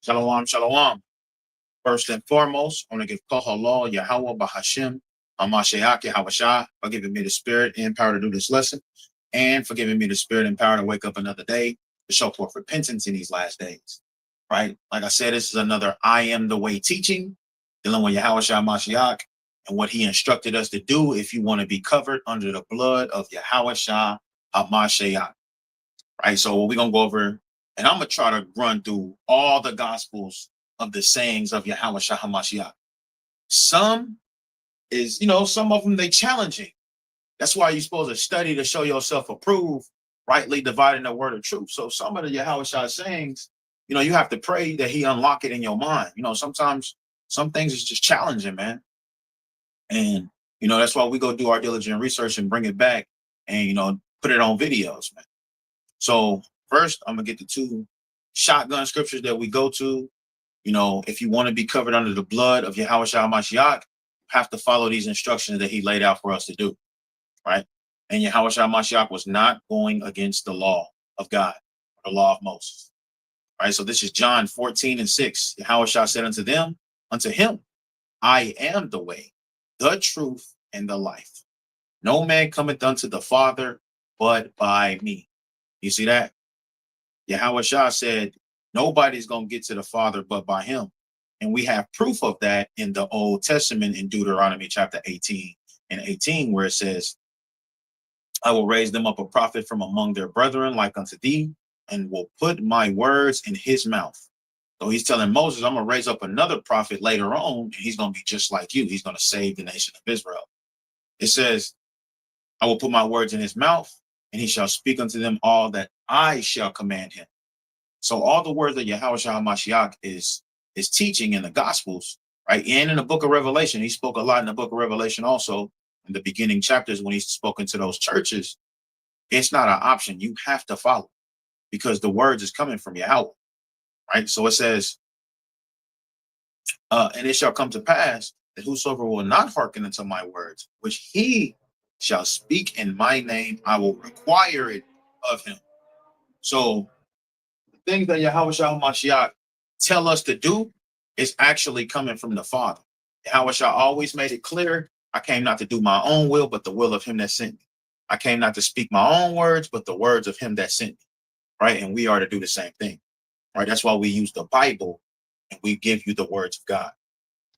Shalom, shalom. First and foremost, I want to give Kohallah, Yahweh, Bahashim, Hamashiach, Yahweh for giving me the spirit and power to do this lesson, and for giving me the spirit and power to wake up another day to show forth repentance in these last days. Right? Like I said, this is another I am the way teaching, dealing with Yahweh Mashiach and what he instructed us to do if you want to be covered under the blood of Yahweh Shah HaMashiach. Right? So what we're going to go over, and I'm going to try to run through all the gospels of the sayings of Yahweh Shah HaMashiach. Some is, some of them, they challenging. That's why you're supposed to study to show yourself approved, rightly dividing the word of truth. So some of the Yahweh Shah sayings, you have to pray that he unlock it in your mind. Sometimes some things is just challenging, man. And, that's why we go do our diligent research and bring it back and, put it on videos, man. So first, I'm going to get the two shotgun scriptures that we go to. If you want to be covered under the blood of Yahweh Shah Mashiach, you have to follow these instructions that he laid out for us to do, right? And Yahweh Shah Mashiach was not going against the law of God, the law of Moses, right? So this is John 14:6. Yahweh Shah said unto him, I am the way, the truth, and the life. No man cometh unto the Father but by me. You see that? Yahweh Shah said, nobody's going to get to the Father but by him. And we have proof of that in the Old Testament in Deuteronomy chapter 18:18, where it says, I will raise them up a prophet from among their brethren like unto thee, and will put my words in his mouth. So he's telling Moses, I'm going to raise up another prophet later on, and he's going to be just like you. He's going to save the nation of Israel. It says, I will put my words in his mouth, and he shall speak unto them all that I shall command him. So all the words that Yahweh Shah Mashiach is teaching in the Gospels, right? And in the book of Revelation, he spoke a lot in the book of Revelation also, in the beginning chapters when he's spoken to those churches. It's not an option. You have to follow because the words is coming from Yahweh, right? So it says, and it shall come to pass that whosoever will not hearken unto my words, which he shall speak in my name, I will require it of him. So the things that Yahweh Shah Mashiach tell us to do is actually coming from the Father. Yahweh Shah always made it clear, I came not to do my own will, but the will of him that sent me. I came not to speak my own words, but the words of him that sent me, right? And we are to do the same thing, right? That's why we use the Bible and we give you the words of God.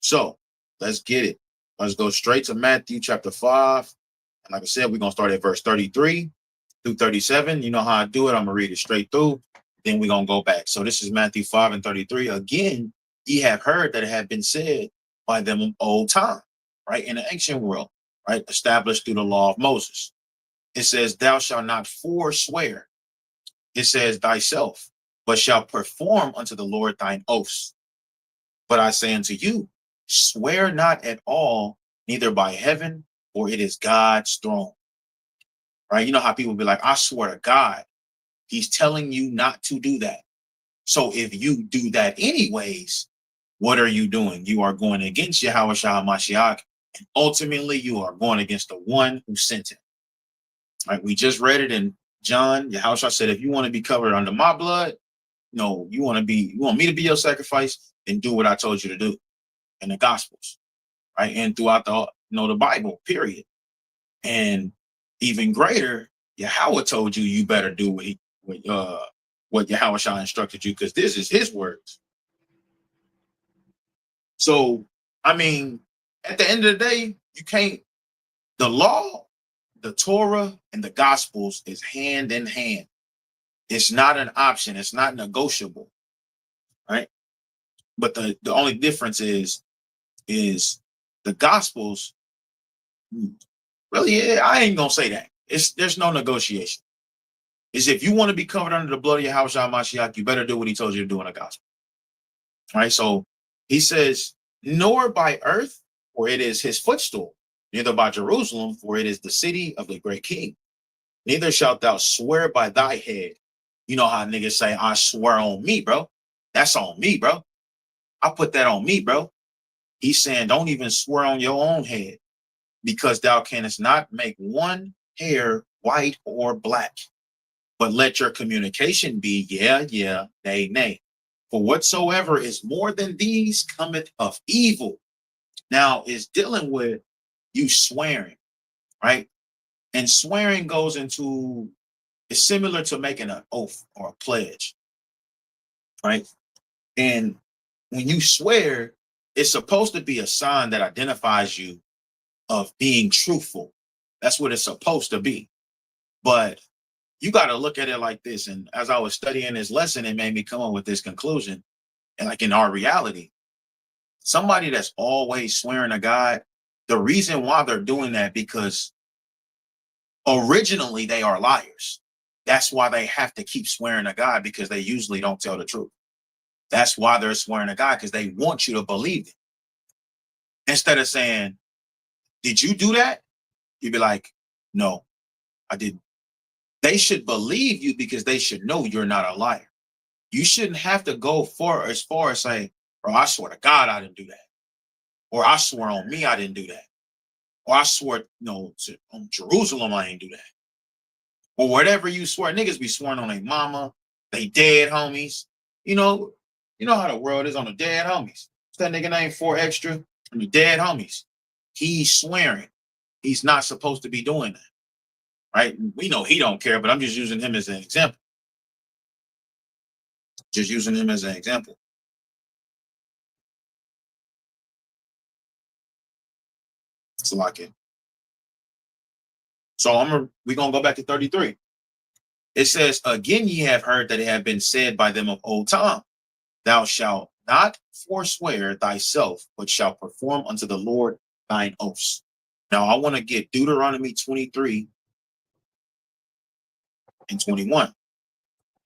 So let's get it. Let's go straight to Matthew chapter 5. And like I said, we're going to start at verse 33 through 37. You know how I do it. I'm going to read it straight through. Then we're going to go back. So this is Matthew 5:33. Again, ye have heard that it had been said by them in old time, right? In the ancient world, right? Established through the law of Moses. It says, thou shalt not forswear. It says, thyself, but shalt perform unto the Lord thine oaths. But I say unto you, swear not at all, neither by heaven, for it is God's throne. Right? You know how people be like, I swear to God. He's telling you not to do that. So if you do that anyways, what are you doing? You are going against Yahweh Shah Mashiach, and ultimately you are going against the one who sent him. Right? We just read it in John. Yahweh Shah said, if you want to be covered under my blood, you want me to be your sacrifice, then do what I told you to do in the Gospels, right? And throughout the Bible, period. And even greater, Yahweh told you, you better do what Yahweh Shah instructed you, because this is his words. So, I mean, at the end of the day, the law, the Torah, and the Gospels is hand in hand. It's not an option. It's not negotiable, right? But the only difference is the Gospels, really, I ain't going to say that. There's no negotiation. Is if you want to be covered under the blood of Yahweh Shah Mashiach, you better do what he told you to do in the gospel. All right, so he says, nor by earth, for it is his footstool, neither by Jerusalem, for it is the city of the great king. Neither shalt thou swear by thy head. You know how niggas say, I swear on me, bro. That's on me, bro. I put that on me, bro. He's saying, don't even swear on your own head, because thou canst not make one hair white or black. But let your communication be, yeah, nay, nay. For whatsoever is more than these cometh of evil. Now is dealing with you swearing, right? And swearing goes into, it's similar to making an oath or a pledge, right? And when you swear, it's supposed to be a sign that identifies you of being truthful. That's what it's supposed to be. But you got to look at it like this. And as I was studying this lesson, it made me come up with this conclusion. And like in our reality, somebody that's always swearing to God, the reason why they're doing that, because originally they are liars. That's why they have to keep swearing to God, because they usually don't tell the truth. That's why they're swearing to God, because they want you to believe it. Instead of saying, did you do that? You'd be like, no, I didn't. They should believe you because they should know you're not a liar. You shouldn't have to go as far as saying, bro, I swear to God I didn't do that. Or I swear on me I didn't do that. Or I swear, on Jerusalem I ain't do that. Or whatever you swear. Niggas be swearing on their mama, they dead homies. You know, you know how the world is on the dead homies. What's that nigga name 4Extra? On the dead homies. He's swearing. He's not supposed to be doing that. Right? We know he don't care, but I'm just using him as an example. Just using him as an example. It's like it. So we're gonna go back to 33. It says, again, ye have heard that it had been said by them of old time, thou shalt not forswear thyself, but shalt perform unto the Lord thine oaths. Now I want to get Deuteronomy 23 and 21.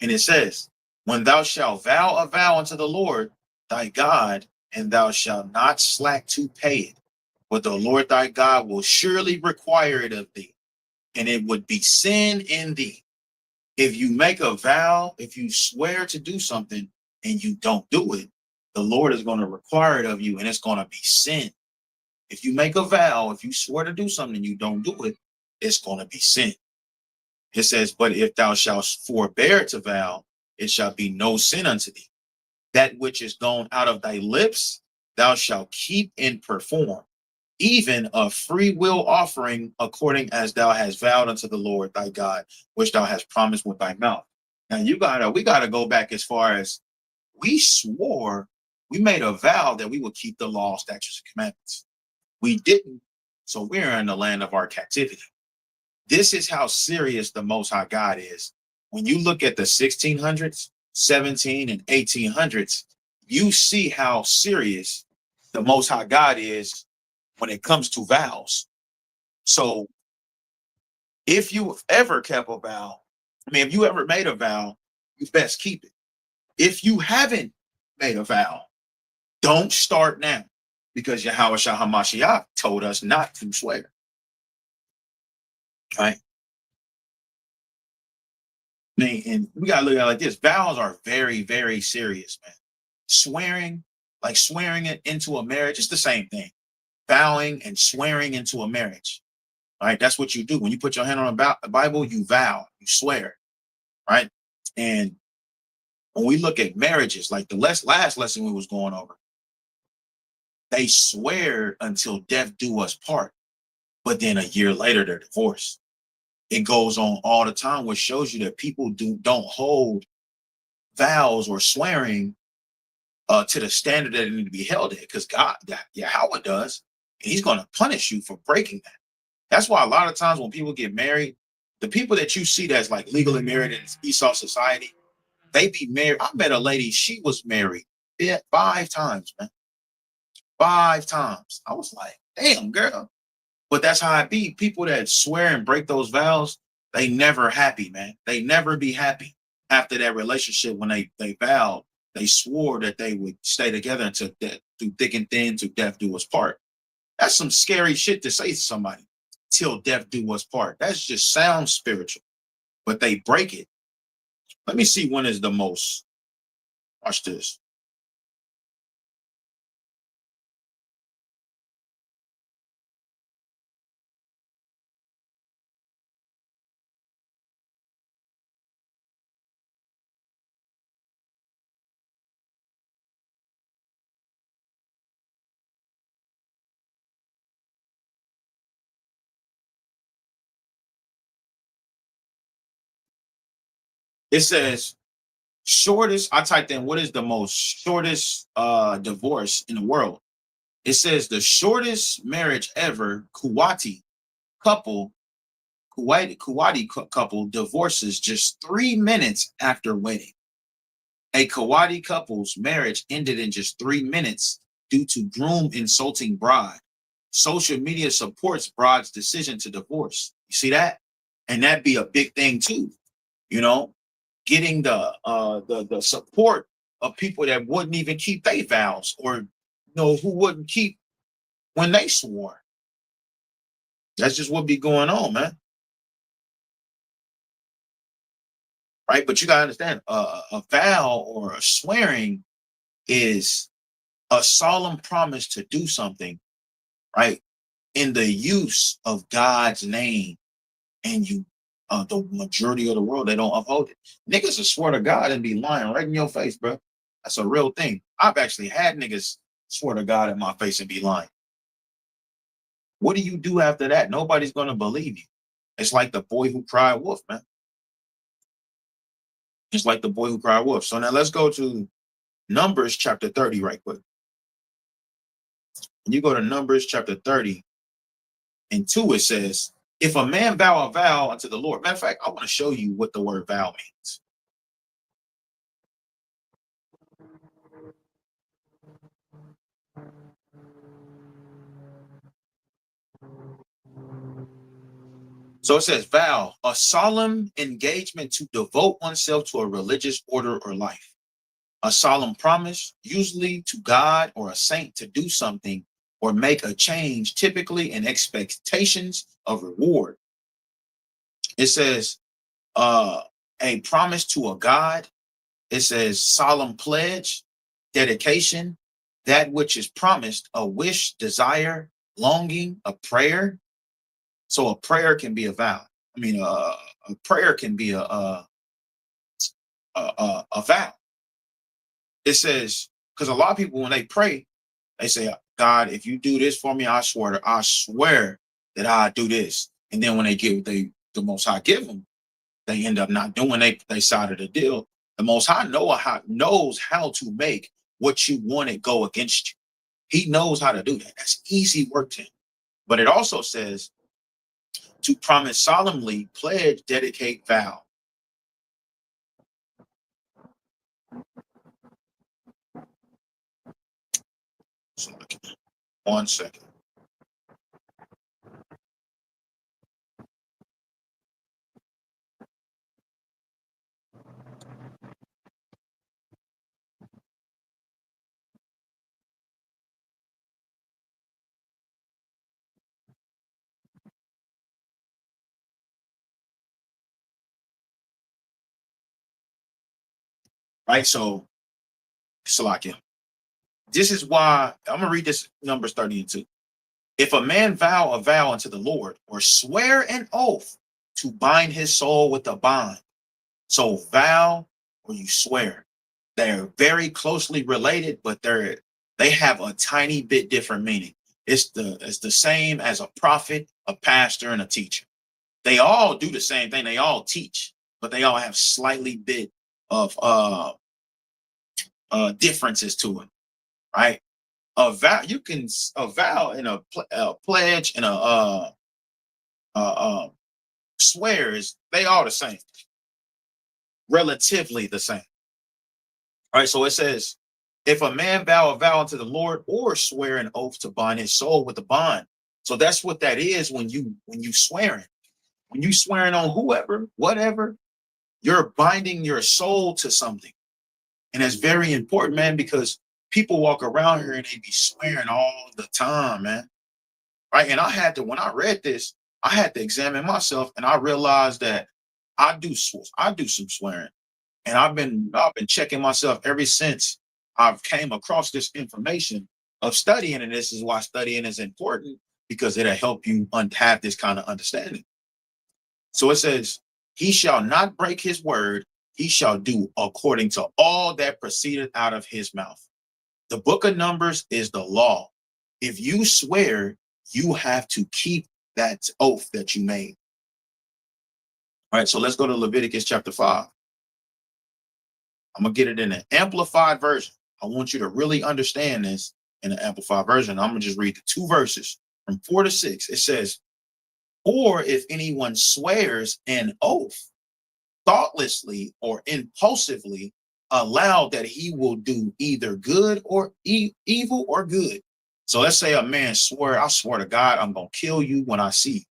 And it says, when thou shalt vow a vow unto the Lord thy God, and thou shalt not slack to pay it, but the Lord thy God will surely require it of thee, and it would be sin in thee. If you make a vow, if you swear to do something and you don't do it, the Lord is going to require it of you, and it's going to be sin. If you make a vow, if you swear to do something and you don't do it, it's going to be sin. It says, but if thou shalt forbear to vow, it shall be no sin unto thee. That which is gone out of thy lips, thou shalt keep and perform, even a free will offering, according as thou hast vowed unto the Lord thy God, which thou hast promised with thy mouth. Now we gotta go back as far as we swore, we made a vow that we would keep the law, statutes, and commandments. We didn't, so we're in the land of our captivity. This is how serious the Most High God is. When you look at the 1600s, 17 and 1800s, you see how serious the Most High God is when it comes to vows. So if you ever kept a vow, if you ever made a vow, you best keep it. If you haven't made a vow, don't start now, because Yahweh Shah HaMashiach told us not to swear. Right? And we gotta look at it like this. Vows are very, very serious, man. Swearing, like swearing it into a marriage, it's the same thing. Vowing and swearing into a marriage. All right, that's what you do. When you put your hand on a Bible, you vow, you swear, right? And when we look at marriages, like the last lesson we was going over, they swear until death do us part, but then a year later they're divorced. It goes on all the time, which shows you that people don't hold vows or swearing to the standard that it need to be held at, because God, Yahweh does, and He's going to punish you for breaking that. That's why a lot of times when people get married, the people that you see that's like legally married in Esau society, they be married. I met a lady, she was married 5 times, man. 5 times. I was like, damn, girl. But that's how it be. People that swear and break those vows, they never happy, man. They never be happy after that relationship. When they vowed, they swore that they would stay together until death, through thick and thin, to death do us part. That's some scary shit to say to somebody. Till death do us part. That's just sounds spiritual, but they break it. Let me see when is the most. Watch this. It says shortest. I typed in what is the most shortest divorce in the world. It says the shortest marriage ever, couple, Kuwaiti couple divorces just 3 minutes after wedding. A Kuwaiti couple's marriage ended in just 3 minutes due to groom insulting bride. Social media supports bride's decision to divorce. You see that? And that'd be a big thing too. You know, getting the support of people that wouldn't even keep their vows, or who wouldn't keep when they swore. That's just what be going on, man. Right? But you gotta understand, a vow or a swearing is a solemn promise to do something, right? In the use of God's name, and the majority of the world, they don't uphold it. Niggas will swear to God and be lying right in your face, bro. That's a real thing. I've actually had niggas swear to God in my face and be lying. What do you do after that? Nobody's gonna believe you. It's like the boy who cried wolf, man. It's like the boy who cried wolf. So now let's go to Numbers chapter 30 right quick. When you go to Numbers chapter 30 and 2, it says, if a man vow a vow unto the Lord. Matter of fact, I want to show you what the word vow means. So it says vow, a solemn engagement to devote oneself to a religious order or life. A solemn promise, usually to God or a saint, to do something or make a change, typically in expectations of reward. It says a promise to a God. It says solemn pledge, dedication, that which is promised, a wish, desire, longing, a prayer. So a prayer can be a vow. I mean, a prayer can be a vow. It says, because a lot of people when they pray, they say, God, if you do this for me, I swear that I do this. And then when they give the Most High give them, they end up not doing they side of the deal. The Most High knows how to make what you wanted go against you. He knows how to do that. That's easy work to him. But it also says to promise solemnly, pledge, dedicate, vow. So, 1 second. Right. So, Salakia. This is why I'm gonna read this Numbers 30 and 2. If a man vow a vow unto the Lord or swear an oath to bind his soul with a bond. So vow or you swear. They're very closely related, but they have a tiny bit different meaning. It's the same as a prophet, a pastor, and a teacher. They all do the same thing. They all teach, but they all have slightly bit of differences to it, right? A vow, you can a vow and a pledge and a swear is they all the same, relatively the same. All right, so it says, if a man vow a vow unto the Lord or swear an oath to bind his soul with a bond. So that's what that is when you swearing. When you swearing on whoever, whatever, you're binding your soul to something. And that's very important, man, because people walk around here and they be swearing all the time, man. Right. And when I read this, I had to examine myself and I realized that I do some swearing. And I've been checking myself ever since I've came across this information of studying. And this is why studying is important, because it'll help you have this kind of understanding. So it says, he shall not break his word. He shall do according to all that proceeded out of his mouth. The book of Numbers is the law. If you swear, you have to keep that oath that you made. All right, so let's go to Leviticus chapter 5. I'm gonna get it in an amplified version. I want you to really understand this in an amplified version. I'm gonna just read the 2 verses from 4 to 6. It says, or if anyone swears an oath thoughtlessly or impulsively, aloud that he will do either good or evil or good. So let's say a man swear, I swear to God, I'm gonna kill you when I see you.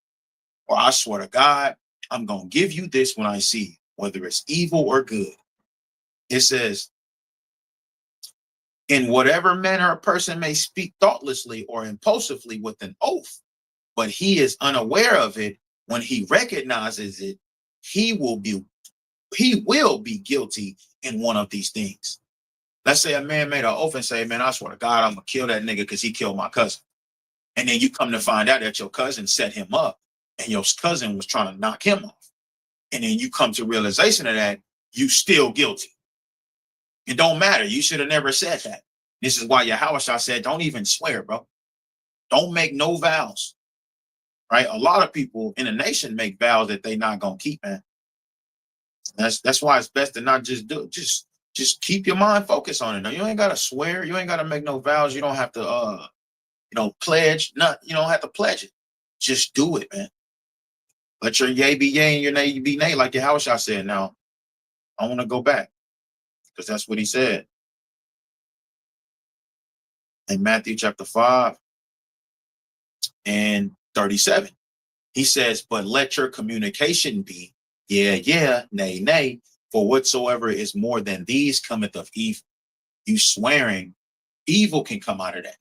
Or I swear to God, I'm gonna give you this when I see you, whether it's evil or good. It says, in whatever manner a person may speak thoughtlessly or impulsively with an oath, but he is unaware of it, when he recognizes it, he will be guilty in one of these things. Let's say a man made an oath and say, man, I swear to God, I'm gonna kill that nigga because he killed my cousin. And then you come to find out that your cousin set him up and your cousin was trying to knock him off. And then you come to realization of that, you still guilty. It don't matter. You should have never said that. This is why Yahweh said, don't even swear, bro. Don't make no vows. Right? A lot of people in the nation make vows that they not gonna keep, man. That's why it's best to not just do it. Just keep your mind focused on it. Now, you ain't gotta swear, you ain't gotta make no vows, you don't have to pledge, you don't have to pledge it. Just do it, man. Let your yay be yay and your nay be nay, like Yahweh said. Now, I want to go back because that's what he said in Matthew chapter 5 and 37. He says, but let your communication be yeah, yeah, nay, nay, for whatsoever is more than these cometh of evil. You swearing, evil can come out of that.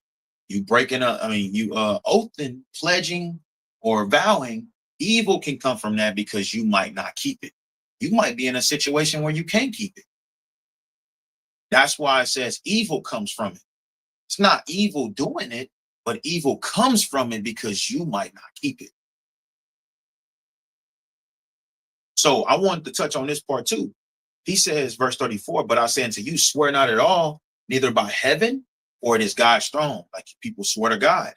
You breaking up, you oathing, pledging, or vowing, evil can come from that because you might not keep it. You might be in a situation where you can't keep it. That's why it says evil comes from it. It's not evil doing it, but evil comes from it because you might not keep it. So I wanted to touch on this part too. He says, verse 34, but I say unto you, swear not at all, neither by heaven, or it is God's throne. Like people swear to God.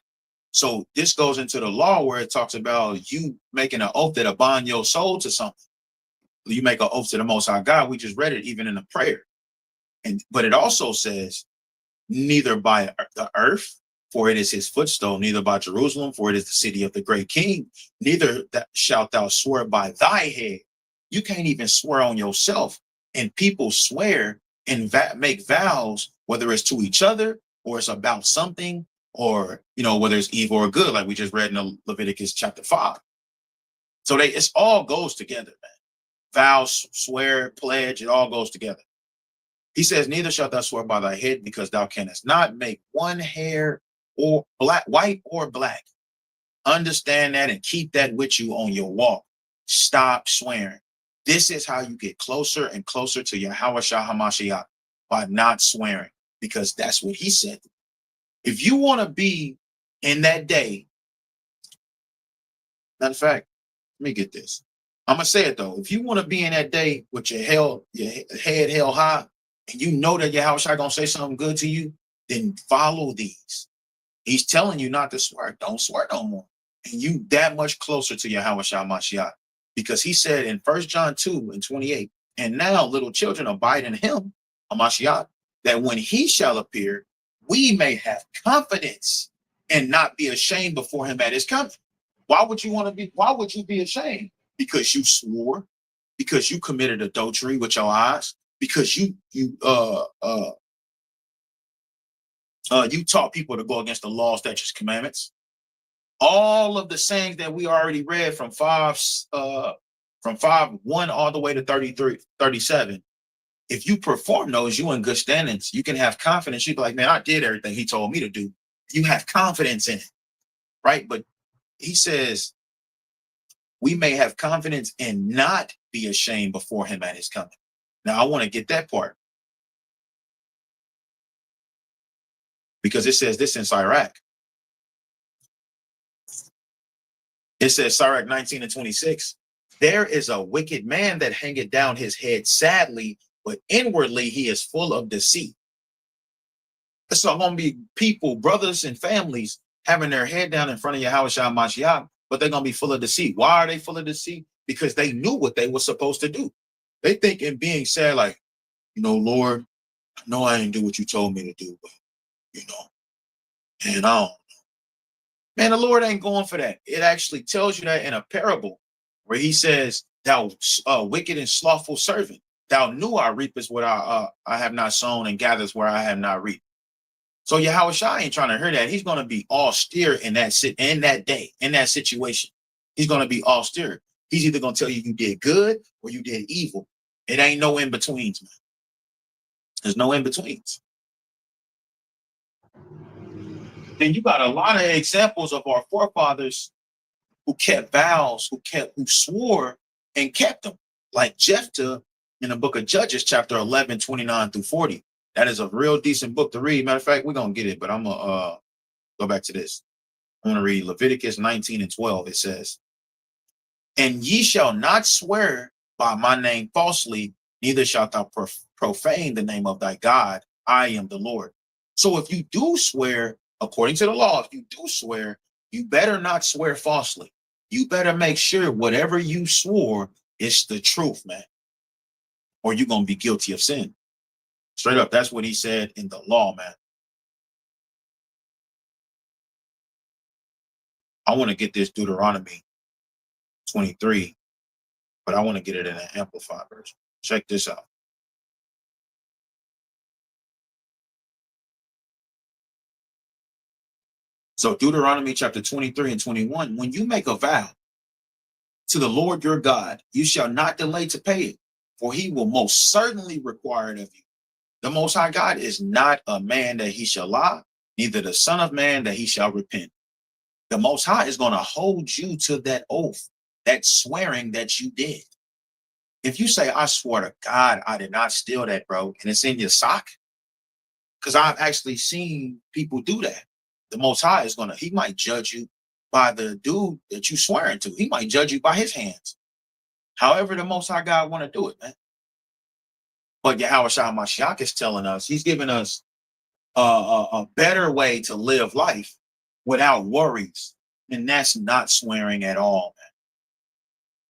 So this goes into the law where it talks about you making an oath that bind your soul to something. You make an oath to the Most High God. We just read it even in the prayer. But it also says, neither by the earth, for it is his footstool, neither by Jerusalem, for it is the city of the great king, neither shalt thou swear by thy head. You can't even swear on yourself. And people swear and make vows, whether it's to each other or it's about something, or whether it's evil or good, like we just read in Leviticus chapter 5. So it all goes together, man. Vows, swear, pledge, it all goes together. He says, neither shalt thou swear by thy head, because thou canst not make one hair or black, white or black. Understand that and keep that with you on your walk. Stop swearing. This is how you get closer and closer to Yahweh Shah HaMashiach, by not swearing, because that's what he said. If you want to be in that day, matter of fact, let me get this. I'm going to say it though. If you want to be in that day with your head held high, and you know that Yahweh Shai going to say something good to you, then follow these. He's telling you not to swear. Don't swear no more. And you that much closer to Yahweh Shai Mashiach. Because he said in 1 John 2 and 28, and now little children abide in him, Mashiach, that when he shall appear, we may have confidence and not be ashamed before him at his coming. Why would you be ashamed? Because you swore, because you committed adultery with your eyes, because you taught people to go against the law, statutes, commandments. All of the sayings that we already read from 5:1 all the way to 37. If you perform those, you in good standings. You can have confidence. You be like, man, I did everything he told me to do. You have confidence in it, right? But he says we may have confidence and not be ashamed before him at his coming. Now, I want to get that part, because it says this in Sirach. It says, Sirach 19 and 26, there is a wicked man that hangeth down his head sadly, but inwardly he is full of deceit. So going to be people, brothers and families, having their head down in front of Yahweh Shai Mashiach, but they're going to be full of deceit. Why are they full of deceit? Because they knew what they were supposed to do. They think in being sad, like, Lord, I know I didn't do what you told me to do, but you know, and I don't. Man, the Lord ain't going for that. It actually tells you that in a parable where he says, thou wicked and slothful servant, thou knew I reapest what I have not sown and gathers where I have not reaped. So Yahushua ain't trying to hear that. He's going to be austere in that day, in that situation. He's going to be austere. He's either going to tell you you did good or you did evil. It ain't no in-betweens, man. There's no in-betweens. Then you got a lot of examples of our forefathers who kept vows, who swore and kept them, like Jephthah in the book of Judges, chapter 11, 29 through 40. That is a real decent book to read. Matter of fact, we're going to get it, but I'm going to go back to this. I'm going to read Leviticus 19 and 12. It says, and ye shall not swear by my name falsely, neither shalt thou profane the name of thy God. I am the Lord. So if you do swear, according to the law, if you do swear, you better not swear falsely. You better make sure whatever you swore is the truth, man, or you're going to be guilty of sin. Straight up, that's what he said in the law, man. I want to get this Deuteronomy 23, but I want to get it in an amplified version. Check this out. So Deuteronomy chapter 23 and 21, when you make a vow to the Lord your God, you shall not delay to pay it, for he will most certainly require it of you. The Most High God is not a man that he shall lie, neither the son of man that he shall repent. The Most High is going to hold you to that oath, that swearing that you did. If you say, I swore to God, I did not steal that, bro, and it's in your sock, because I've actually seen people do that. The Most High is he might judge you by the dude that you swearing to. He might judge you by his hands. However, the Most High God want to do it, man. But Yahushua Mashiach is telling us, he's giving us a better way to live life without worries. And that's not swearing at all, man.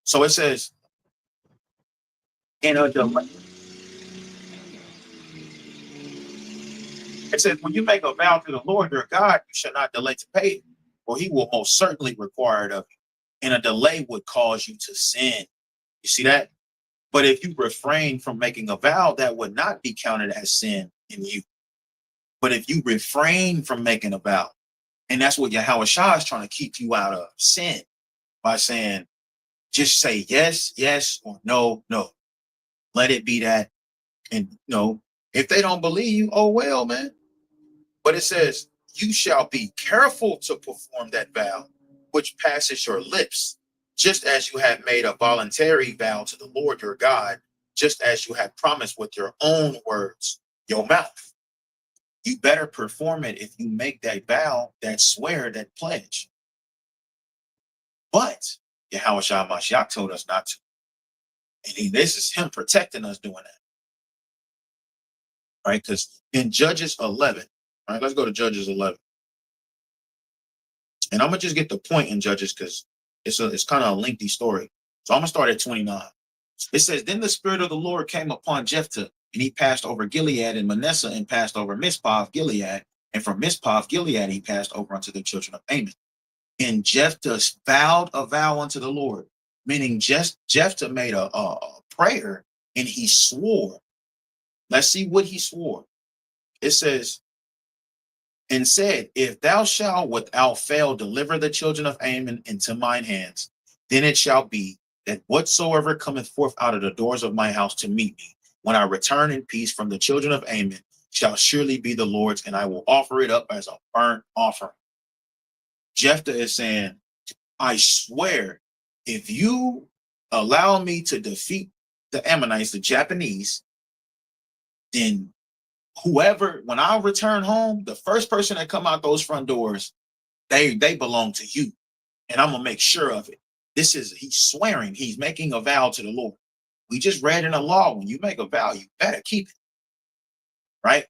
So it says, in a delay. It says, when you make a vow to the Lord your God, you shall not delay to pay it, for he will most certainly require it of you. And a delay would cause you to sin. You see that? But if you refrain from making a vow, that would not be counted as sin in you. But if you refrain from making a vow, and that's what Yahushua is trying to keep you out of sin by saying, just say yes, yes, or no, no. Let it be that. And if they don't believe you, oh well, man. But it says, you shall be careful to perform that vow, which passes your lips, just as you have made a voluntary vow to the Lord your God, just as you have promised with your own words, your mouth. You better perform it if you make that vow, that swear, that pledge. But Yahushua Mashiach told us not to. And this is him protecting us doing that. Right? Because in Judges 11, all right, let's go to Judges 11. And I'm going to just get the point in Judges because it's kind of a lengthy story. So I'm going to start at 29. It says, then the Spirit of the Lord came upon Jephthah, and he passed over Gilead and Manasseh and passed over Mizpah of Gilead. And from Mizpah of Gilead, he passed over unto the children of Ammon. And Jephthah vowed a vow unto the Lord, meaning Jephthah made a prayer and he swore. Let's see what he swore. It says, and said, if thou shalt without fail deliver the children of Ammon into mine hands, then it shall be that whatsoever cometh forth out of the doors of my house to meet me, when I return in peace from the children of Ammon, shall surely be the Lord's, and I will offer it up as a burnt offering. Jephthah is saying, I swear, if you allow me to defeat the Ammonites, the Japanese, then whoever, when I return home, the first person that come out those front doors, they belong to you. And I'm going to make sure of it. He's swearing, he's making a vow to the Lord. We just read in the law, when you make a vow, you better keep it. Right?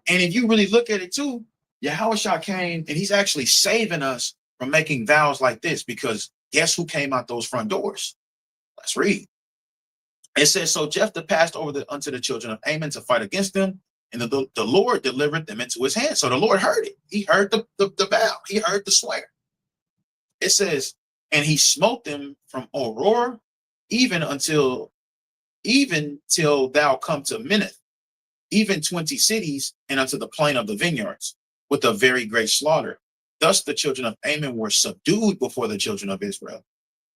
And if you really look at it too, Yahushua came and he's actually saving us from making vows like this, because guess who came out those front doors? Let's read. It says, so Jephthah passed over unto the children of Ammon to fight against them, and the Lord delivered them into his hand. So the Lord heard it. He heard the vow. He heard the swear. It says, and he smote them from Aurora, even till thou come to Minnith, even 20 cities, and unto the plain of the vineyards, with a very great slaughter. Thus the children of Ammon were subdued before the children of Israel.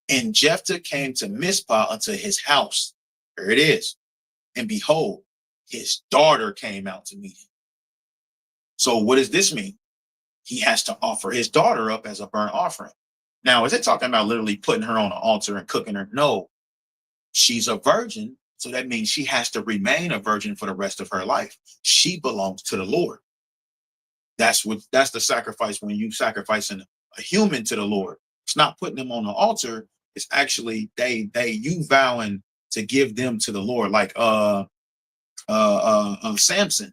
And Jephthah came to Mizpah unto his house. There it is. And behold, his daughter came out to meet him. So what does this mean? He has to offer his daughter up as a burnt offering. Now, is it talking about literally putting her on an altar and cooking her? No, she's a virgin. So that means she has to remain a virgin for the rest of her life. She belongs to the Lord. That's the sacrifice when you sacrificing a human to the Lord. It's not putting them on the altar. It's actually you vowing to give them to the Lord, like Samson.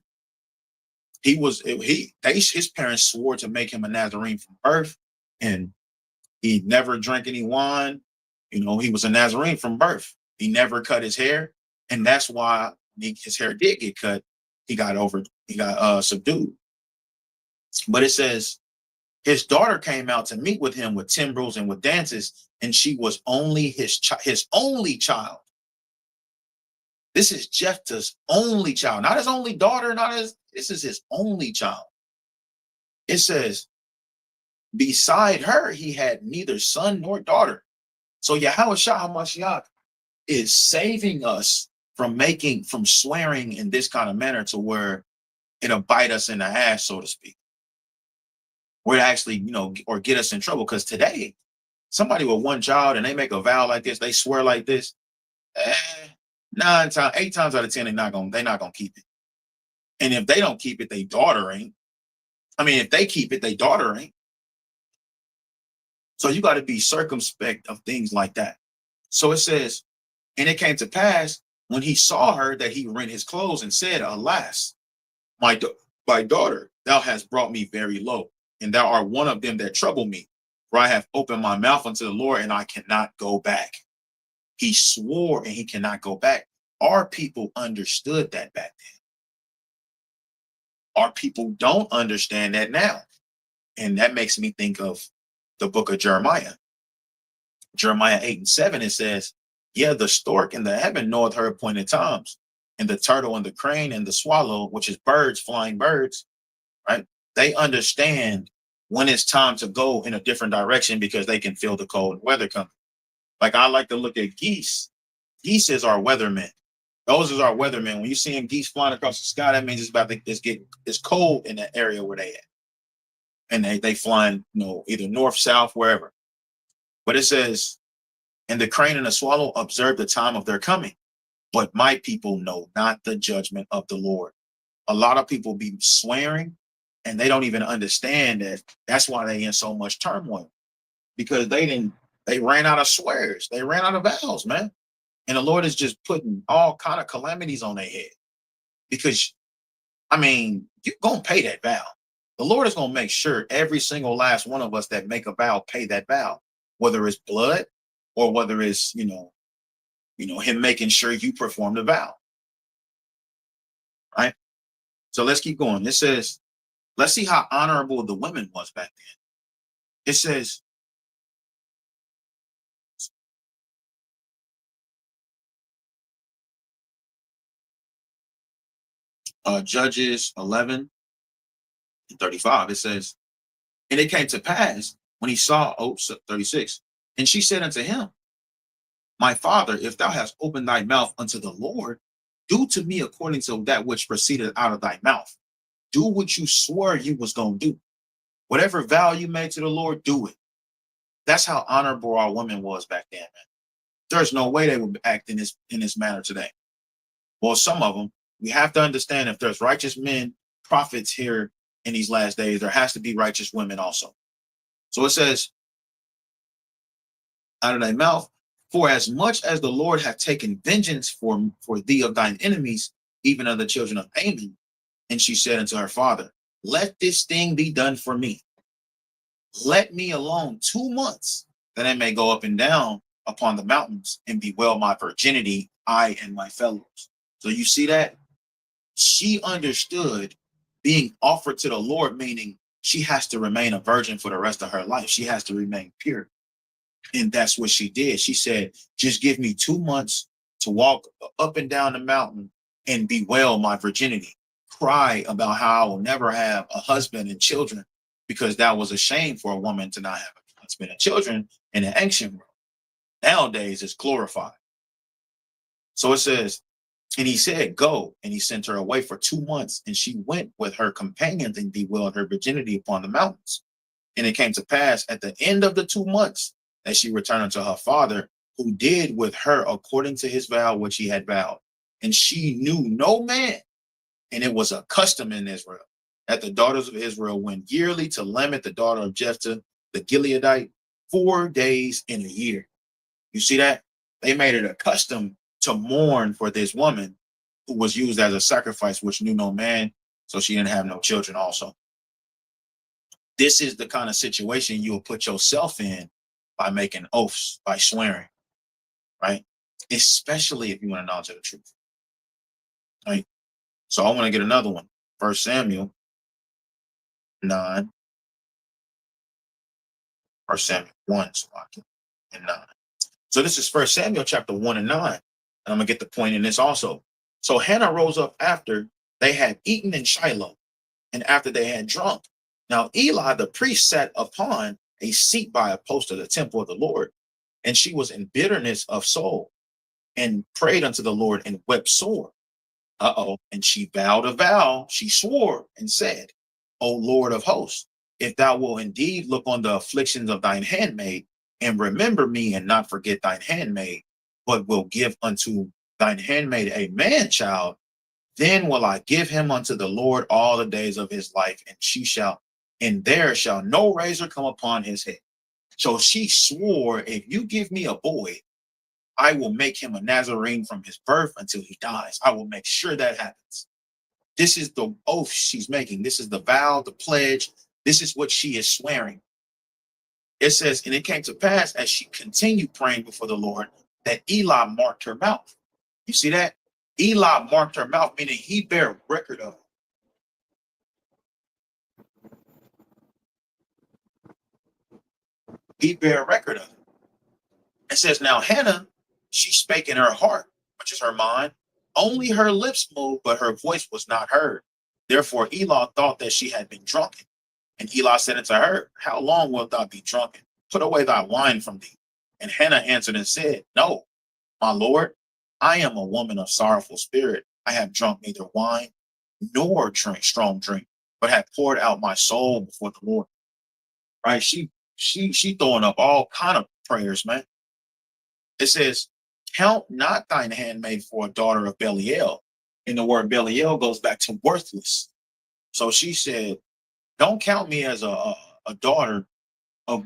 His parents swore to make him a Nazarene from birth, and he never drank any wine. He was a Nazarene from birth. He never cut his hair, and that's why his hair did get cut. He got subdued. But it says his daughter came out to meet with him with timbrels and with dances, and she was only his only child. This is Jephthah's only child, not his only daughter, this is his only child. It says, beside her, he had neither son nor daughter. So Yahushua HaMashiach is saving us from swearing in this kind of manner to where it'll bite us in the ass, so to speak. Or actually, or get us in trouble. Because today, somebody with one child and they make a vow like this, they swear like this, 8 times out of 10, they're not gonna keep it. And if they don't keep it, they daughter ain't. If they keep it, they daughter ain't. So you got to be circumspect of things like that. So it says, and it came to pass when he saw her that he rent his clothes and said, alas, my daughter, thou hast brought me very low, and thou art one of them that trouble me. For I have opened my mouth unto the Lord, and I cannot go back. He swore and he cannot go back. Our people understood that back then. Our people don't understand that now. And that makes me think of the book of Jeremiah. Jeremiah 8:7, it says, yeah, the stork in the heaven knoweth her appointed times, and the turtle and the crane and the swallow, which is birds, flying birds, right? They understand when it's time to go in a different direction because they can feel the cold weather coming. Like I like to look at geese. Geese is our weathermen. Those are our weathermen. When you see geese flying across the sky, that means it's cold in that area where they at. And they flying, either north, south, wherever. But it says, and the crane and the swallow observe the time of their coming. But my people know not the judgment of the Lord. A lot of people be swearing and they don't even understand that. That's why they in so much turmoil, because they ran out of swears. They ran out of vows, man. And the Lord is just putting all kind of calamities on their head, because, you're going to pay that vow. The Lord is going to make sure every single last one of us that make a vow pay that vow, whether it's blood or whether it's, him making sure you perform the vow. Right? So let's keep going. It says, let's see how honorable the women was back then. It says, Judges 11:35, it says, and it came to pass when he saw, 36, and she said unto him, my father, if thou hast opened thy mouth unto the Lord, do to me according to that which proceeded out of thy mouth. Do what you swore you was going to do. Whatever vow you made to the Lord, do it. That's how honorable our women was back then, man. There's no way they would act in this manner today. Well, some of them, we have to understand, if there's righteous men, prophets here in these last days, there has to be righteous women also. So it says, out of thy mouth, for as much as the Lord hath taken vengeance for thee of thine enemies, even of the children of Ammon. And she said unto her father, let this thing be done for me. Let me alone 2 months, that I may go up and down upon the mountains and bewail my virginity I and my fellows. So you see that? She understood being offered to the Lord, meaning she has to remain a virgin for the rest of her life. She has to remain pure. And that's what she did. She said, just give me 2 months to walk up and down the mountain and bewail my virginity. Cry about how I will never have a husband and children, because that was a shame for a woman to not have a husband and children in the ancient world. Nowadays, it's glorified. So it says, and he said, go. And he sent her away for 2 months. And she went with her companions and bewailed her virginity upon the mountains. And it came to pass at the end of the 2 months that she returned unto her father, who did with her according to his vow which he had vowed. And she knew no man. And it was a custom in Israel that the daughters of Israel went yearly to Lamech, the daughter of Jephthah, the Gileadite, 4 days in a year. You see that? They made it a custom to mourn for this woman who was used as a sacrifice, which knew no man, so she didn't have no children also. This is the kind of situation you will put yourself in by making oaths, by swearing, right? Especially if you want to knowledge of the truth, right? So I want to get another one. 1 Samuel 9, 1 Samuel 1, and 9. So this is 1 Samuel chapter 1 and 9. And I'm going to get the point in this also. So Hannah rose up after they had eaten in Shiloh, and after they had drunk. Now Eli the priest sat upon a seat by a post of the temple of the Lord, and she was in bitterness of soul, and prayed unto the Lord, and wept sore. And she vowed a vow, she swore, and said, O Lord of hosts, if thou wilt indeed look on the afflictions of thine handmaid, and remember me, and not forget thine handmaid, but will give unto thine handmaid a man child, then will I give him unto the Lord all the days of his life, and there shall no razor come upon his head. So she swore, if you give me a boy, I will make him a Nazarene from his birth until he dies. I will make sure that happens. This is the oath she's making. This is the vow, the pledge. This is what she is swearing. It says, and it came to pass as she continued praying before the Lord, that Eli marked her mouth. You see that? Eli marked her mouth, meaning he bare record of it. He bare record of it. It says, now Hannah, she spake in her heart, which is her mind. Only her lips moved, but her voice was not heard. Therefore Eli thought that she had been drunken. And Eli said unto her, how long wilt thou be drunken? Put away thy wine from thee. And Hannah answered and said, no, my Lord, I am a woman of sorrowful spirit. I have drunk neither wine nor strong drink, but have poured out my soul before the Lord. Right? She throwing up all kind of prayers, man. It says, count not thine handmaid for a daughter of Belial. And the word Belial goes back to worthless. So she said, don't count me as a daughter of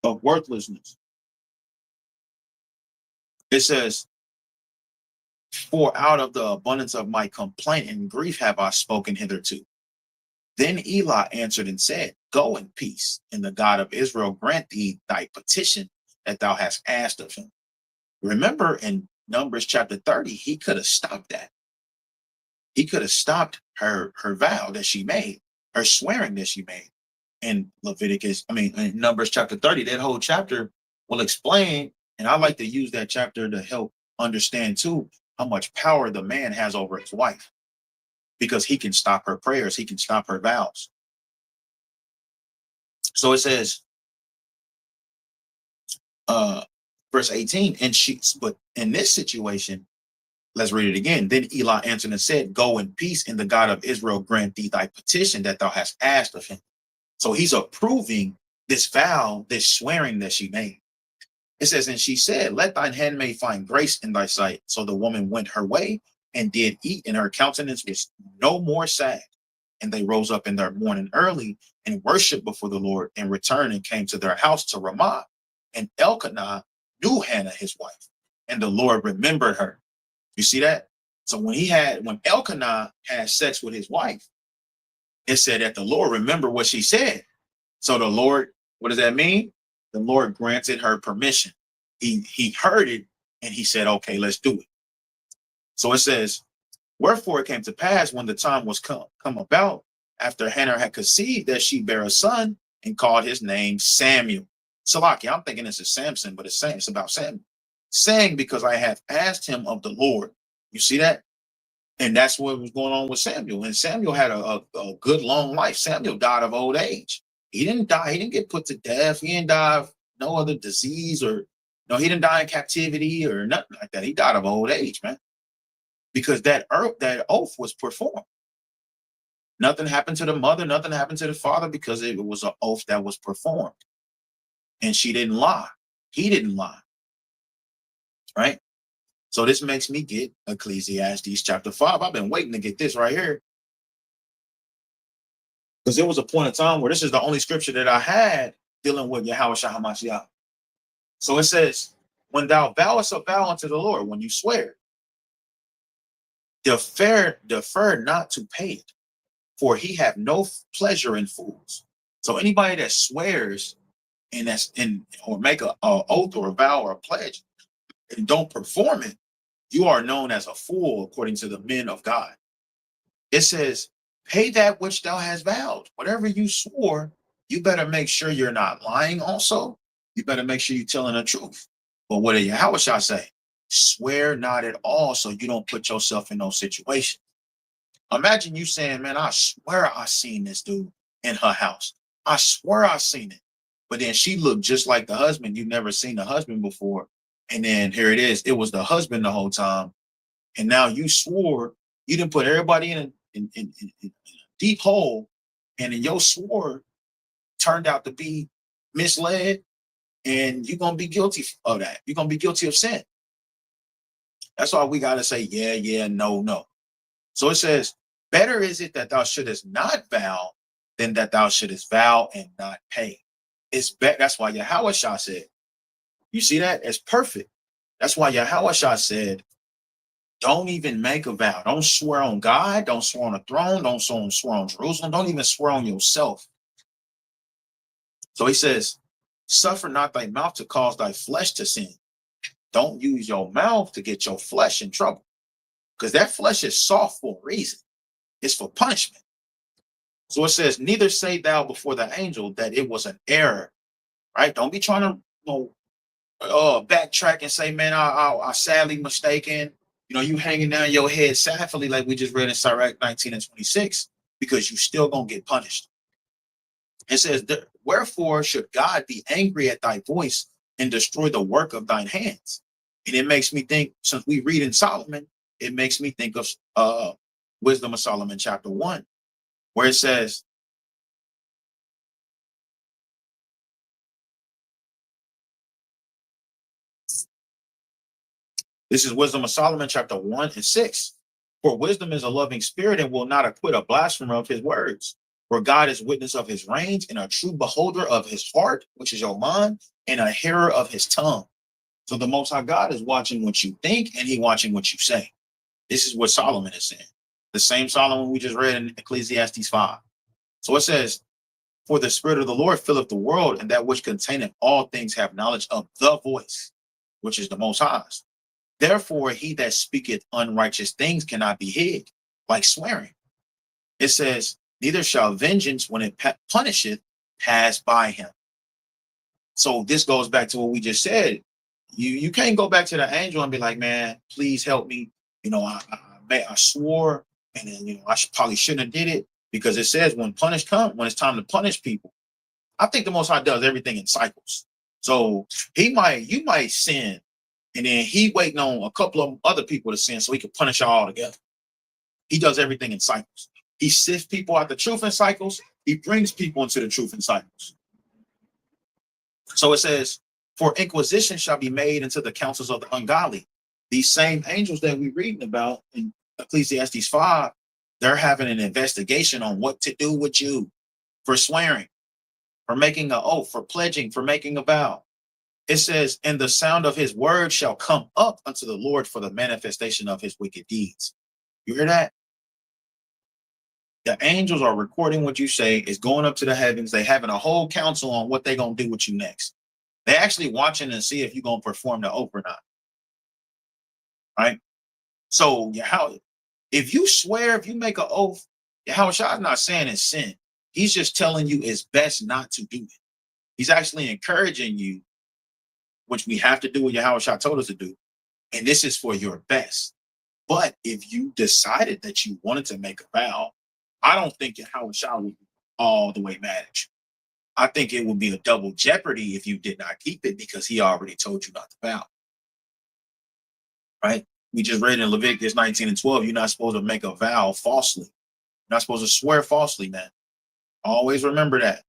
worthlessness. It says, for out of the abundance of my complaint and grief have I spoken hitherto. Then Eli answered and said, go in peace, and the God of Israel grant thee thy petition that thou hast asked of him. Remember in Numbers chapter 30, he could have stopped that. He could have stopped her vow that she made, her swearing that she made. In Numbers chapter 30, that whole chapter will explain, and I like to use that chapter to help understand too how much power the man has over his wife, because he can stop her prayers, he can stop her vows. So it says, verse 18, but in this situation, let's read it again. Then Eli answered and said, go in peace, and the God of Israel grant thee thy petition that thou hast asked of him. So he's approving this vow, this swearing that she made. It says, and she said, let thine handmaid find grace in thy sight. So the woman went her way and did eat, and her countenance was no more sad. And they rose up in their morning early and worshiped before the Lord, and returned and came to their house to Ramah. And Elkanah knew Hannah his wife, and the Lord remembered her. You see that? So when Elkanah had sex with his wife, it said that the Lord remembered what she said. So the Lord, what does that mean? The Lord granted her permission. he heard it and he said, okay, let's do it. So it says, wherefore it came to pass when the time was come about, after Hannah had conceived, that she bare a son and called his name Samuel. Salaki, I'm thinking this is Samson, but it's about Samuel. Saying, because I have asked him of the Lord. You see that? And that's what was going on with Samuel. And Samuel had a good long life. Samuel died of old age. He didn't die. He didn't get put to death. He didn't die of no other disease or no, he didn't die in captivity or nothing like that. He died of old age, man. Because that oath was performed. Nothing happened to the mother, nothing happened to the father, because it was an oath that was performed. And she didn't lie. He didn't lie. Right? So this makes me get Ecclesiastes chapter 5. I've been waiting to get this right here. Because there was a point in time where this is the only scripture that I had dealing with Yahweh Shah HaMashiach. So it says, when thou vowest a vow unto the Lord, when you swear, defer not to pay it, for he have no pleasure in fools. So anybody that swears and or make a oath or a vow or a pledge and don't perform it, you are known as a fool according to the men of God. It says, pay that which thou hast vowed. Whatever you swore, you better make sure you're not lying also. You better make sure you're telling the truth. But what did Yahweh Shah say? Swear not at all so you don't put yourself in those situations. Imagine you saying, man, I swear I seen this dude in her house. I swear I seen it. But then she looked just like the husband. You've never seen the husband before. And then here it is. It was the husband the whole time. And now you swore, you didn't put everybody in a deep hole. And then your swore turned out to be misled. And you're going to be guilty of that. You're going to be guilty of sin. That's why we got to say, yeah, no. So it says, better is it that thou shouldest not vow than that thou shouldest vow and not pay. It's better. That's why Yahweh Shah said, you see that? It's perfect. That's why Yahweh Shah said, don't even make a vow. Don't swear on God. Don't swear on the throne. Don't swear on Jerusalem. Don't even swear on yourself. So he says, suffer not thy mouth to cause thy flesh to sin. Don't use your mouth to get your flesh in trouble. Because that flesh is soft for a reason. It's for punishment. So it says, neither say thou before the angel that it was an error. Right? Don't be trying to backtrack and say, man, I sadly mistaken. You hanging down your head sadly, like we just read in Sirach 19 and 26, because you still gonna get punished. It says, wherefore should God be angry at thy voice and destroy the work of thine hands? And it makes me think, since we read in Solomon, it makes me think of Wisdom of Solomon chapter 1, where it says, this is Wisdom of Solomon chapter 1 and 6. For wisdom is a loving spirit and will not acquit a blasphemer of his words. For God is witness of his reins and a true beholder of his heart, which is your mind, and a hearer of his tongue. So the Most High God is watching what you think and he watching what you say. This is what Solomon is saying. The same Solomon we just read in Ecclesiastes 5. So it says, for the spirit of the Lord filleth the world, and that which containeth all things have knowledge of the voice, which is the Most High's. Therefore, he that speaketh unrighteous things cannot be hid, like swearing. It says, neither shall vengeance, when it punisheth, pass by him. So this goes back to what we just said. You can't go back to the angel and be like, man, please help me. I swore, and then I probably shouldn't have did it, because it says when when it's time to punish people, I think the Most High does everything in cycles. So you might sin, and then he waiting on a couple of other people to sin so he can punish y'all all together. He does everything in cycles. He sifts people out the truth in cycles. He brings people into the truth in cycles. So it says, for inquisition shall be made into the counsels of the ungodly. These same angels that we're reading about in Ecclesiastes 5, they're having an investigation on what to do with you for swearing, for making an oath, for pledging, for making a vow. It says, and the sound of his word shall come up unto the Lord for the manifestation of his wicked deeds. You hear that? The angels are recording what you say. It's going up to the heavens. They having a whole council on what they're going to do with you next. They're actually watching and see if you're gonna perform the oath or not. Right? So if you swear, if you make an oath, Yahweh Shai is not saying it's sin. He's just telling you it's best not to do it. He's actually encouraging you, which we have to do what Yahweh Shai told us to do. And this is for your best. But if you decided that you wanted to make a vow, I don't think Yahweh Shai would be all the way mad at you. I think it would be a double jeopardy if you did not keep it because he already told you not to vow. Right? We just read in Leviticus 19 and 12, you're not supposed to make a vow falsely. You're not supposed to swear falsely, man. Always remember that.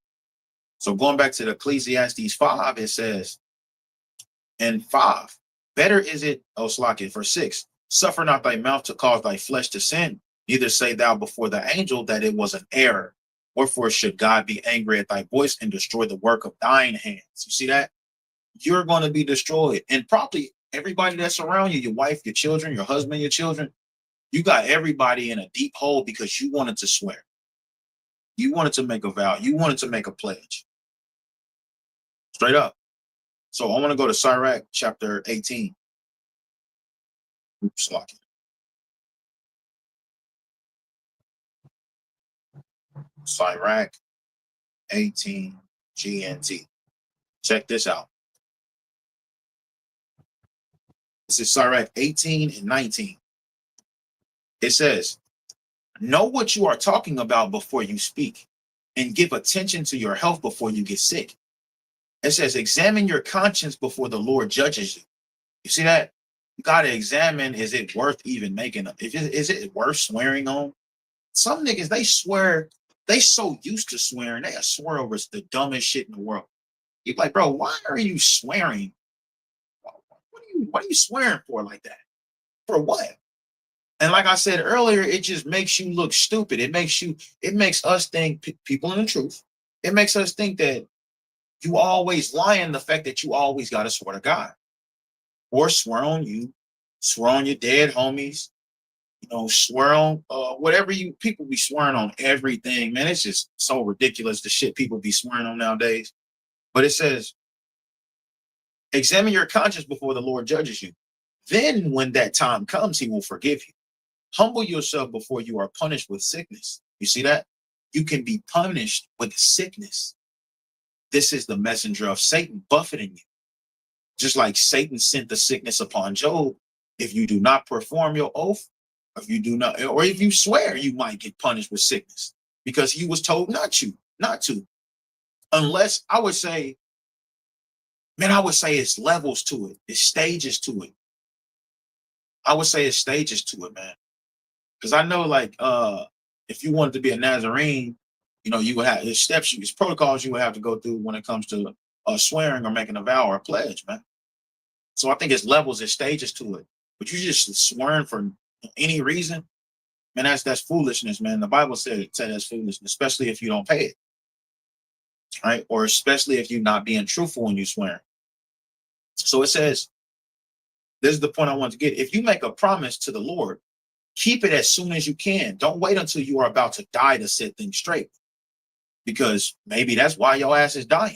So going back to the Ecclesiastes 5, it says, and 5, better is it, Slaki, verse 6, suffer not thy mouth to cause thy flesh to sin, neither say thou before the angel that it was an error. Wherefore should God be angry at thy voice and destroy the work of thine hands? You see that? You're going to be destroyed. And probably everybody that's around you, your wife, your children, your husband, your children, you got everybody in a deep hole because you wanted to swear. You wanted to make a vow. You wanted to make a pledge. Straight up. So I want to go to Sirach chapter 18. Oops, lock it. Sirach 18 GNT. Check this out. This is Sirach 18 and 19. It says, know what you are talking about before you speak, and give attention to your health before you get sick. It says, examine your conscience before the Lord judges you. You see that? You got to examine, is it worth even making up? Is it worth swearing on? Some niggas, they swear, they so used to swearing, they swear over the dumbest shit in the world. You're like, bro, why are you swearing? What are you swearing for like that? For what? And like I said earlier, it just makes you look stupid. It makes us think, people in the truth, it makes us think that you always lie in the fact that you always got to swear to God. Or swear on you, swear on your dead homies, swear on whatever people be swearing on everything, man. It's just so ridiculous the shit people be swearing on nowadays. But it says, examine your conscience before the Lord judges you. Then when that time comes, he will forgive you. Humble yourself before you are punished with sickness. You see that? You can be punished with sickness. This is the messenger of Satan buffeting you. Just like Satan sent the sickness upon Job, if you do not perform your oath, if you do not, or if you swear, you might get punished with sickness because he was told not to. Unless I would say it's levels to it. It's stages to it. I would say it's stages to it, man. Because I know, like, if you wanted to be a Nazarene, you would have there's steps, there's protocols you would have to go through when it comes to swearing or making a vow or a pledge, man. So I think it's levels, it's stages to it. But you just swearing for any reason, man, that's foolishness, man. The Bible said that's foolishness, especially if you don't pay it, right? Or especially if you're not being truthful when you swear. So it says, this is the point I want to get. If you make a promise to the Lord, keep it as soon as you can. Don't wait until you are about to die to set things straight. Because maybe that's why your ass is dying.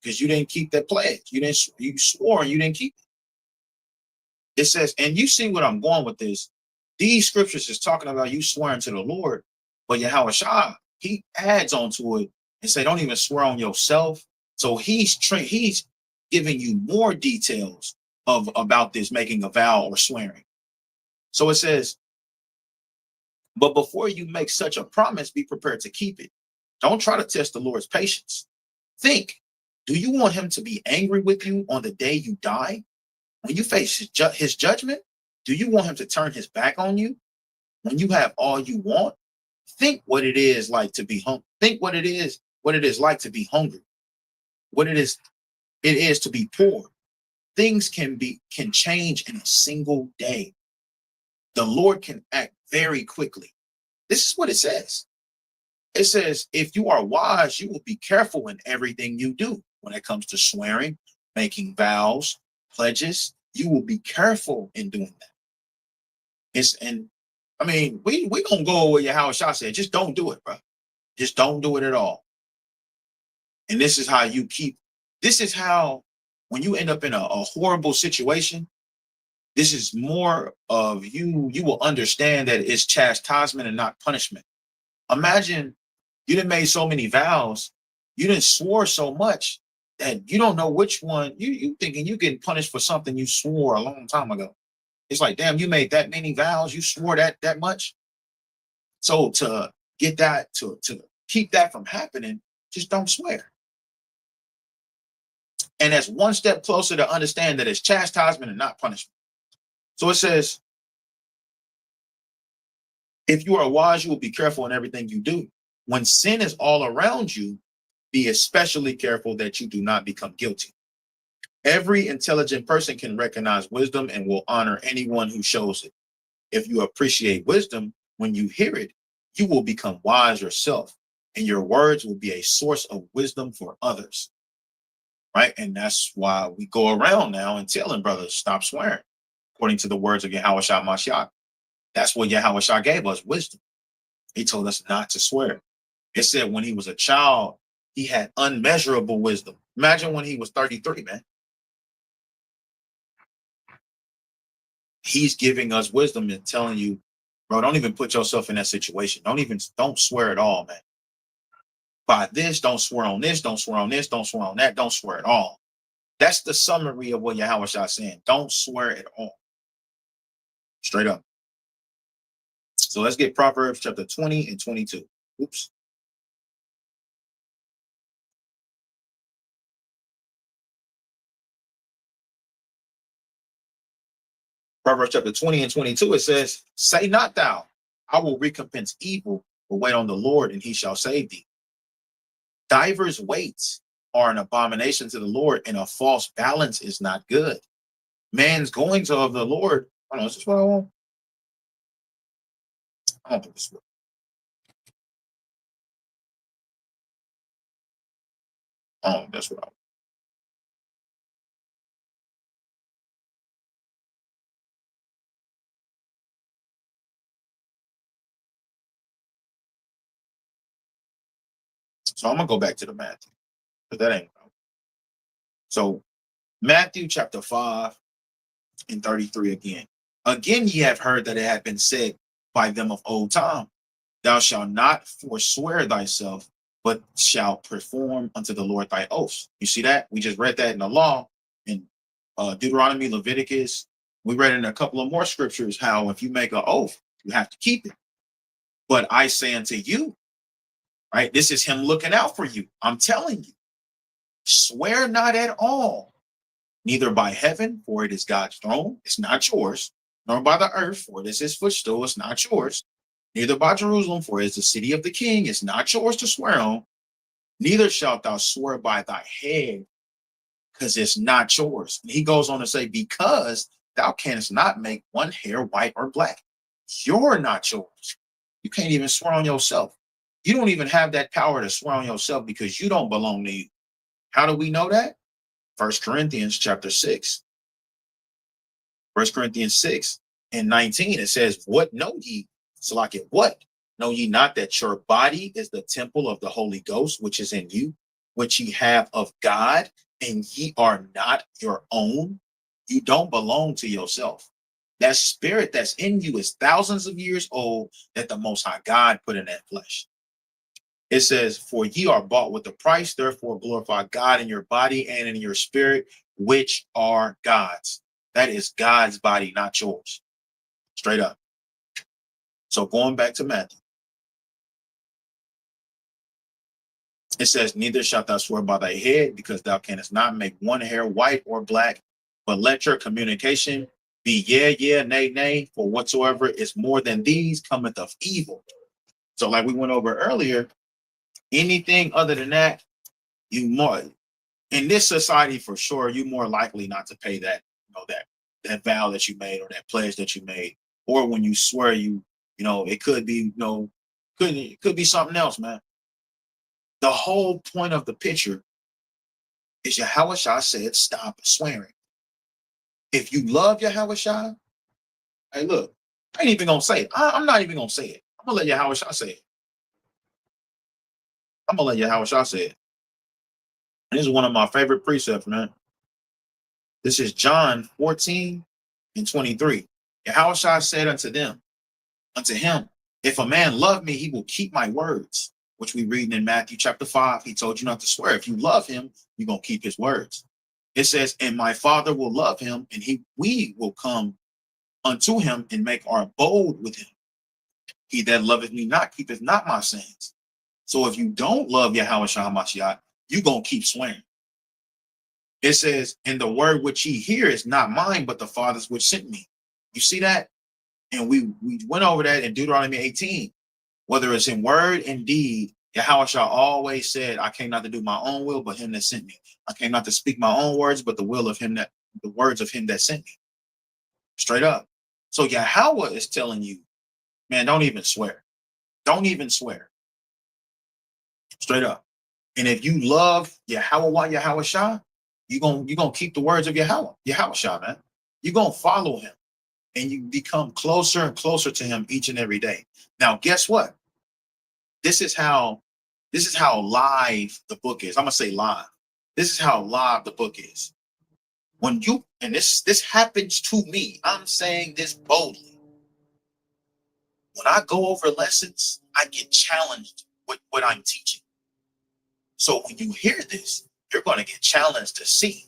Because you didn't keep that pledge. You swore and you didn't keep it. It says, and you see what I'm going with this. These scriptures is talking about you swearing to the Lord, but Yahweh Shai, he adds onto it and say, don't even swear on yourself. So he's giving you more details about this making a vow or swearing. So it says, but before you make such a promise, be prepared to keep it. Don't try to test the Lord's patience. Think, do you want him to be angry with you on the day you die? When you face his judgment, do you want him to turn his back on you? When you have all you want, think what it is like to be hungry. Think what it is like to be hungry. What it is to be poor. Things can change in a single day. The Lord can act very quickly. This is what it says. It says, if you are wise, you will be careful in everything you do. When it comes to swearing, making vows, pledges, you will be careful in doing that. We gonna go with Yahweh Shai said, just don't do it, bro. Just don't do it at all. And this is how you keep This is how, when you end up in a horrible situation, this is more of you will understand that it's chastisement and not punishment. Imagine you didn't made so many vows, you didn't swore so much that you don't know which one you thinking you getting punished for something you swore a long time ago. It's like, damn, you made that many vows, you swore that much. So to get that to keep that from happening, just don't swear. And that's one step closer to understand that it's chastisement and not punishment. So it says, if you are wise, you will be careful in everything you do. When sin is all around you, be especially careful that you do not become guilty. Every intelligent person can recognize wisdom and will honor anyone who shows it. If you appreciate wisdom, when you hear it, you will become wise yourself, and your words will be a source of wisdom for others. Right? And that's why we go around now and telling brothers, stop swearing, according to the words of Yahweh Shah Mashiach. That's what Yahweh Shah gave us, wisdom. He told us not to swear. It said when he was a child, he had unmeasurable wisdom. Imagine when he was 33, man. He's giving us wisdom and telling you, bro, don't even put yourself in that situation. Don't swear at all, man. By this, don't swear on this, don't swear on this, don't swear on that, don't swear at all. That's the summary of what Yahweh Shah is saying. Don't swear at all. Straight up. So let's get Proverbs chapter 20 and 22. Oops. Proverbs chapter 20 and 22, it says, say not thou, I will recompense evil, but wait on the Lord, and he shall save thee. Divers weights are an abomination to the Lord, and a false balance is not good. Man's goings of the Lord. Hold on, is this what I want? I don't think this is what. Oh, that's what I want. So I'm gonna go back to the Matthew, but that ain't right. So Matthew chapter 5 and 33 again. Again, ye have heard that it had been said by them of old time, thou shalt not forswear thyself, but shalt perform unto the Lord thy oaths. You see that? We just read that in the law in Deuteronomy, Leviticus. We read in a couple of more scriptures how if you make an oath, you have to keep it. But I say unto you, right? This is him looking out for you. I'm telling you, swear not at all, neither by heaven, for it is God's throne, it's not yours, nor by the earth, for it is his footstool, it's not yours, neither by Jerusalem, for it is the city of the king, it's not yours to swear on, neither shalt thou swear by thy head, because it's not yours. And he goes on to say, because thou canst not make one hair white or black. You're not yours. You can't even swear on yourself. You don't even have that power to swear on yourself because you don't belong to you. How do we know that? 1 Corinthians chapter 6. 1 Corinthians 6 and 19, it says, what know ye? So like it, what? Know ye not that your body is the temple of the Holy Ghost, which is in you, which ye have of God, and ye are not your own? You don't belong to yourself. That spirit that's in you is thousands of years old that the Most High God put in that flesh. It says, for ye are bought with a price, therefore glorify God in your body and in your spirit, which are God's. That is God's body, not yours. Straight up. So going back to Matthew, it says, neither shalt thou swear by thy head, because thou canst not make one hair white or black, but let your communication be yeah, nay, nay, for whatsoever is more than these cometh of evil. So like we went over earlier, anything other than that, you more in this society for sure, you more likely not to pay that, that vow that you made or that pledge that you made, or when you swear it could be, could be something else, man. The whole point of the picture is Yahweh Shah said, stop swearing. If you love Yahweh Shah, hey, look, I ain't even gonna say it. I'm not even gonna say it. I'm gonna let Yahweh Shah say it. I'm gonna let Yahweh Shah say it. And this is one of my favorite precepts, man. This is John 14 and 23. Yahushua said unto him, if a man love me, he will keep my words, which we read in Matthew chapter 5. He told you not to swear. If you love him, you're going to keep his words. It says, and my Father will love him, and we will come unto him and make our abode with him. He that loveth me not keepeth not my sayings. So if you don't love Yahushua HaMashiach, you're going to keep swearing. It says, and the word which ye hear is not mine, but the Father's which sent me. You see that? And we went over that in Deuteronomy 18. Whether it's in word and deed, Yahushua always said, I came not to do my own will, but him that sent me. I came not to speak my own words, but the words of him that sent me. Straight up. So Yahweh is telling you, man, don't even swear. Don't even swear. Straight up. And if you love Yahushua, you're gonna keep the words of Yahushua, man. You're gonna follow him, and you become closer and closer to him each and every day. Now, guess what? This is how live the book is. I'm gonna say live. This is how live the book is. When you, and this happens to me, I'm saying this boldly. When I go over lessons, I get challenged with what I'm teaching. So when you hear this, you're going to get challenged to see.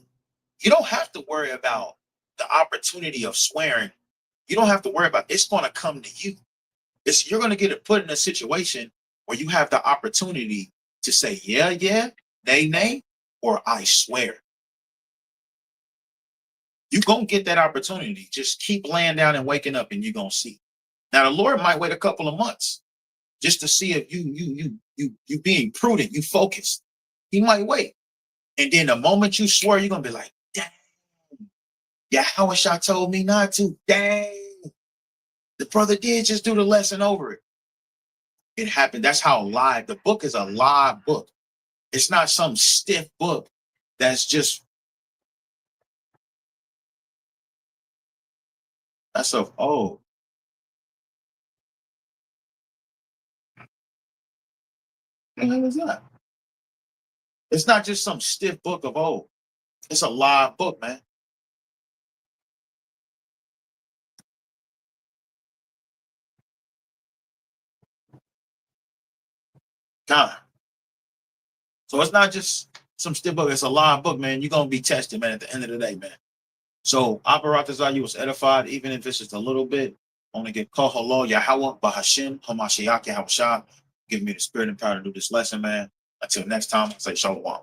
You don't have to worry about the opportunity of swearing. You don't have to worry about it. It's going to come to you. You're going to get it put in a situation where you have the opportunity to say, yeah, nay, or I swear. You're going to get that opportunity. Just keep laying down and waking up, and you're going to see. Now, the Lord might wait a couple of months just to see if you being prudent, you focused. He might wait. And then the moment you swear, you're going to be like, dang, Yahushua told me not to. Dang, the brother did just do the lesson over it. It happened. That's how live. The book is a live book. It's not some stiff book that's just, that's of, oh. What the hell is that? It's not just some stiff book of old. It's a live book, man. God. So it's not just some stiff book. It's a live book, man. You're going to be tested, man, at the end of the day, man. So Aparatazah, you was edified, even if it's just a little bit. Only get call hello, Yahweh, Bahashim, Hamashiach, Yahushua. Give me the spirit and power to do this lesson, man. Until next time, I say shalom.